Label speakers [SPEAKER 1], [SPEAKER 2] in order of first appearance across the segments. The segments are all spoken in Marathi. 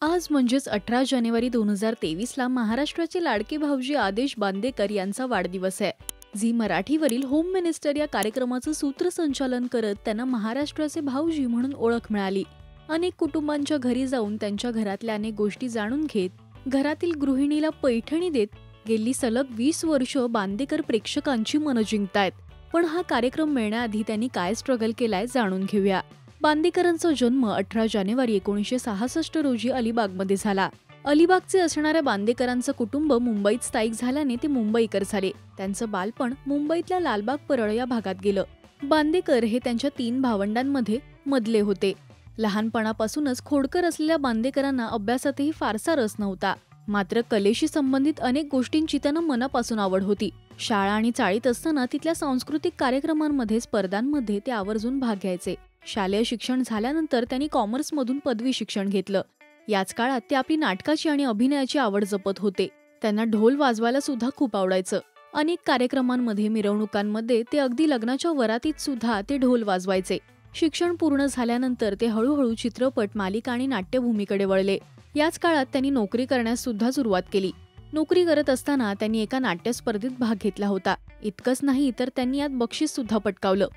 [SPEAKER 1] आज म्हणजेच 18 जानेवारी 2023ला महाराष्ट्राचे लाडके भाऊजी आदेश बांदेकर यांचा वाढदिवस आहे. झी मराठीवरील होम मिनिस्टर या कार्यक्रमाचं सूत्रसंचालन करत त्यांना महाराष्ट्राचे भाऊजी म्हणून ओळख मिळाली. अनेक कुटुंबांच्या घरी जाऊन त्यांच्या घरातल्या अनेक गोष्टी जाणून घेत, घरातील गृहिणीला पैठणी देत गेली सलग 20 वर्ष बांदेकर प्रेक्षकांची मनं जिंकतायत. पण हा कार्यक्रम मिळण्याआधी त्यांनी काय स्ट्रगल केलाय जाणून घेऊया. बांदेकरांचा जन्म 18 जानेवारी 1966 रोजी अलिबागमध्ये झाला. अलिबागचे असणाऱ्या बांदेकरांचं कुटुंब मुंबईत स्थायिक झाल्याने ते मुंबईकर झाले. त्यांचं बालपण मुंबईतल्या लालबाग परळ या भागात गेलं. बांदेकर हे त्यांच्या 3 भावंडांमध्ये मधले होते. लहानपणापासूनच खोडकर असलेल्या बांदेकरांना अभ्यासातही फारसा रस नव्हता. मात्र कलेशी संबंधित अनेक गोष्टींची त्यांना मनापासून आवड होती. शाळा आणि चाळीत असताना तिथल्या सांस्कृतिक कार्यक्रमांमध्ये, स्पर्धांमध्ये ते आवर्जून भाग घ्यायचे. शालेय शिक्षण झाल्यानंतर त्यांनी कॉमर्समधून पदवी शिक्षण घेतलं. याच काळात ते आपली नाटकाची आणि अभिनयाची आवड जपत होते. त्यांना ढोल वाजवायला सुद्धा खूप आवडायचं. अनेक कार्यक्रमांमध्ये, मिरवणुकांमध्ये, ते अगदी लग्नाच्या वरातीत सुद्धा ते ढोल वाजवायचे. शिक्षण पूर्ण झाल्यानंतर ते हळूहळू चित्रपट, मालिका आणि नाट्यभूमीकडे वळले. याच काळात त्यांनी नोकरी करण्यास सुद्धा सुरुवात केली. नोकरी करत असताना त्यांनी एका नाट्य स्पर्धेत भाग घेतला होता. इतकंच नाही तर त्यांनी यात बक्षीस सुद्धा पटकावलं.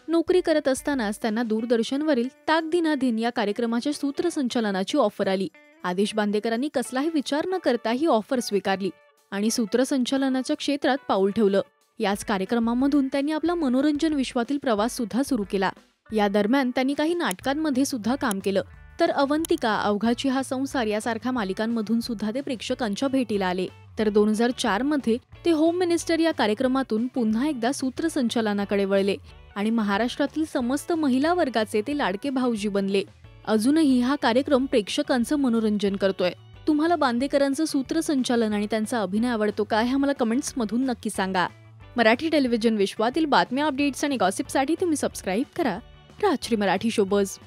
[SPEAKER 1] नोकरी करत असतानाच त्यांना दूरदर्शनवरील ताक दिनाधीन या कार्यक्रमाच्या सूत्रसंचालनाची ऑफर आली. आदेश बांदेकरांनी कसलाही विचार न करता ही ऑफर स्वीकारली आणि सूत्रसंचालनाच्या क्षेत्रात पाऊल ठेवलं. याच कार्यक्रमामधून त्यांनी आपला मनोरंजन विश्वातील प्रवास सुद्धा सुरू केला. या दरम्यान त्यांनी काही नाटकांमध्ये सुद्धा काम केलं. तर अवंतिका, अवघाची हा संसार यासारख्या मालिकांमधून सुद्धा ते प्रेक्षकांच्या भेटीला आले. तर 2004 मध्ये ते होम मिनिस्टर या कार्यक्रमातून पुन्हा एकदा सूत्रसंचालनाकडे वळले आणि महाराष्ट्रातील समस्त महिला वर्गाचे ते लाडके भाऊजी बनले. अजूनही हा कार्यक्रम प्रेक्षकांचं मनोरंजन करतोय. तुम्हाला बांदेकरांचं सूत्रसंचालन आणि त्यांचा अभिनय आवडतो का, हे मला कमेंट्स मधून नक्की सांगा. मराठी टेलिव्हिजन विश्वातील बातम्या, अपडेट्स आणि गॉसिपसाठी तुम्ही सबस्क्राईब करा राजश्री मराठी शोबज.